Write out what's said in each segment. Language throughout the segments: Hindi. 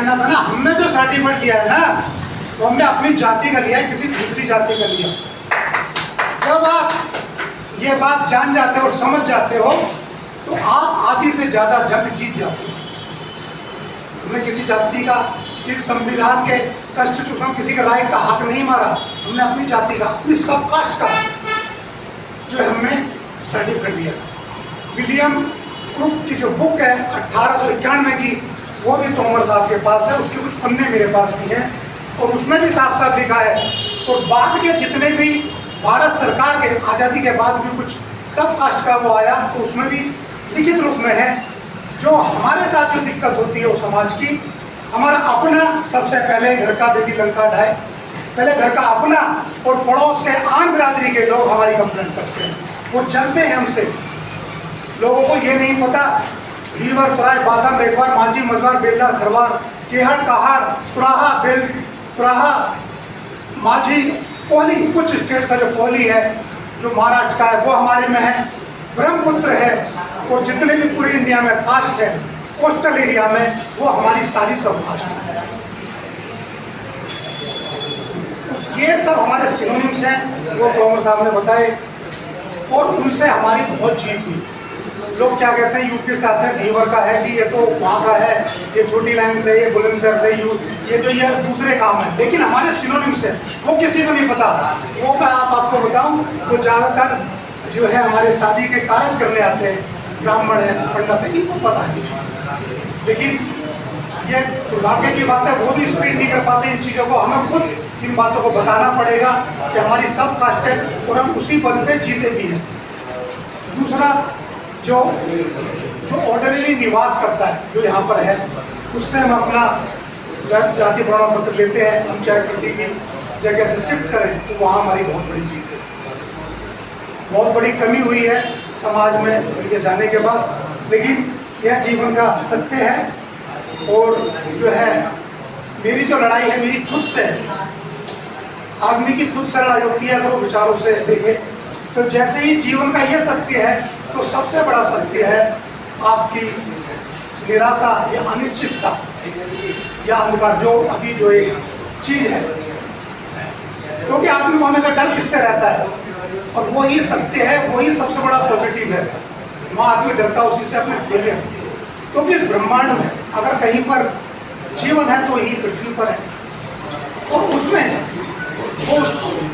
कहना था ना, हमने जो सर्टिफिकेट लिया है ना, तो हमने अपनी जाति का लिया है, किसी दूसरी जाति का लिया। जब आप ये बात जान जाते हो और समझ जाते हो तो आप आधी से ज़्यादा जंग जीत जाते हो। हमने किसी जाति का, किसी संविधान के कॉन्स्टिट्यूशन, किसी के राइट का हक नहीं मारा। हमने अपनी जाति का, अपनी सब कास्ट का जो हमने सर्टिफिकेट लिया। विलियम क्रुक की जो बुक है 1891 की, वो भी तोमर साहब के पास है, उसके कुछ पन्ने मेरे पास भी हैं और उसमें भी साफ साफ लिखा है। और बाद के जितने भी भारत सरकार के आज़ादी के बाद भी कुछ सब कास्ट का वो आया, तो उसमें भी लिखित रूप में है जो हमारे साथ जो दिक्कत होती है वो समाज की, हमारा अपना सबसे पहले घर का बेदी लंका ढाए, पहले घर का अपना और पड़ोस के आम बिरादरी के लोग हमारी कंप्लेंट करते हैं, वो चलते हैं हमसे। लोगों को ये नहीं पता, लीवर तुराय बादाम रेखवार माझी मजवार बेलदार खरवार केहट कहार तुराहा बेल तुराहा माझी कोहली, कुछ स्टेट का जो कोहली है, जो महाराष्ट्र का है, वो हमारे में है। ब्रह्मपुत्र है, और जितने भी पूरे इंडिया में कास्ट है कोस्टल एरिया में, वो हमारी सारी सब कास्ट है। ये सब हमारे सिनोनिम्स हैं, वो तोमर साहब ने बताए और उनसे हमारी बहुत जीत हुई। लोग क्या कहते हैं, यूपी से आते हैं, धीवर का है जी, ये तो वहाँ का है, ये छोटी लाइन से, ये बुलंदशहर से, ये जो ये दूसरे काम है, लेकिन हमारे सिनोनिम्स है, वो किसी को नहीं पता। वो मैं आपको बताऊं, वो ज़्यादातर जो है हमारे शादी के कार्य करने आते हैं, ब्राह्मण है, पंडित है, इनको पता है। लेकिन ये दुर्भाग्य की बात है, वो भी स्पीड नहीं कर पाते इन चीज़ों को। हमें खुद इन बातों को बताना पड़ेगा कि हमारी सब कास्ट है और हम उसी बल पे जीते भी हैं। दूसरा, जो ऑर्डिनरी निवास करता है, जो यहाँ पर है, उससे हम अपना जाति प्रमाण पत्र लेते हैं। हम चाहे किसी की जगह से शिफ्ट करें तो वहाँ हमारी बहुत बड़ी जीत है। बहुत बड़ी कमी हुई है समाज में उनके जाने के बाद, लेकिन यह जीवन का सत्य है। और जो है मेरी जो लड़ाई है, मेरी खुद से, आदमी की खुद से लड़ाई होती है अगर वो विचारों से देखे तो। जैसे ही जीवन का ये सत्य है, तो सबसे बड़ा सत्य है आपकी निराशा या अनिश्चितता या अंधकार, जो अभी जो एक चीज़ है। क्योंकि आदमी को हमेशा डर किससे रहता है, और वही सत्य है, वही सबसे बड़ा पॉजिटिव है। वहाँ आदमी डरता उसी से, अपने फेलियर से। क्योंकि इस ब्रह्मांड में अगर कहीं पर जीवन है तो यही पृथ्वी पर है, और उसमें वो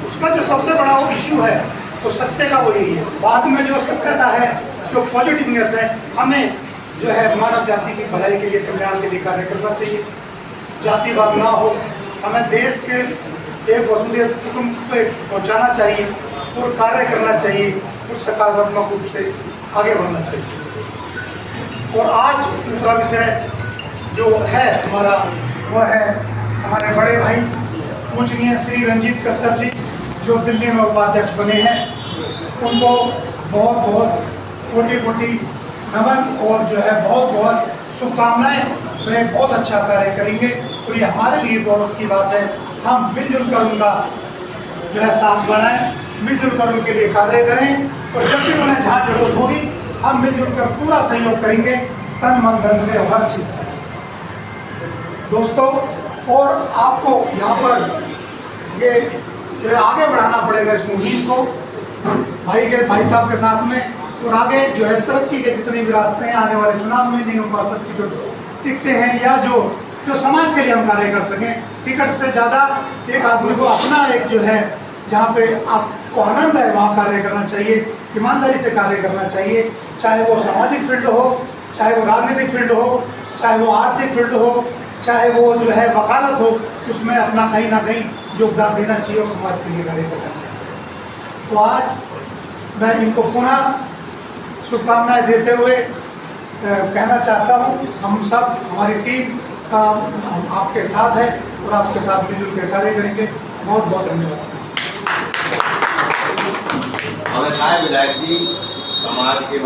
उसका जो सबसे बड़ा वो इशू है, तो सत्य का वो यही है। बाद में जो सत्यता है, जो पॉजिटिवनेस है, हमें जो है मानव जाति की भलाई के लिए, कल्याण के लिए कार्य करना चाहिए। जातिवाद ना हो, हमें देश के एक वसुधैव कुटुंब पे पहुंचाना चाहिए और कार्य करना चाहिए, और सकारात्मक रूप से आगे बढ़ना चाहिए। और आज दूसरा विषय जो है हमारा, वो है हमारे बड़े भाई पूजनीय श्री रंजीत कश्यप जी, जो दिल्ली में उपाध्यक्ष बने हैं। उनको बहुत बहुत कोटि कोटि नमन और जो है बहुत बहुत शुभकामनाएं। वे बहुत अच्छा कार्य करेंगे और ये हमारे लिए गौरव की बात है। हम मिलजुल कर उनका जो है साथ बढ़ाएं, मिलजुल कर उनके लिए कार्य करें, और जब भी उन्हें जहाँ जरूरत होगी हम मिलजुल कर पूरा सहयोग करेंगे, तन मन धन से, हर चीज़ से। दोस्तों, और आपको यहाँ पर ये जो है आगे बढ़ाना पड़ेगा इस मुहिम को, भाई साहब के साथ में। और आगे जो है तरक्की के जितने भी रास्ते हैं, आने वाले चुनाव में निगम पार्षद की जो टिकटें हैं, या जो समाज के लिए हम कार्य कर सकें, टिकट से ज़्यादा एक आदमी को अपना एक जो है, जहाँ पे आपको आनंद है वहाँ कार्य करना चाहिए, ईमानदारी से कार्य करना चाहिए। चाहे वो सामाजिक फील्ड हो, चाहे वो राजनीतिक फील्ड हो, चाहे वो आर्थिक फील्ड हो, चाहे वो जो है वकालत हो, उसमें अपना कहीं ना कहीं योगदान देना चाहिए और समाज के लिए कार्य करना चाहिए। तो आज मैं इनको पुनः शुभकामनाएं देते हुए कहना चाहता हूँ, हम सब, हमारी टीम हम आपके साथ है और आपके साथ मिलजुल के कार्य करेंगे। बहुत बहुत धन्यवाद। विधायक जी समाज के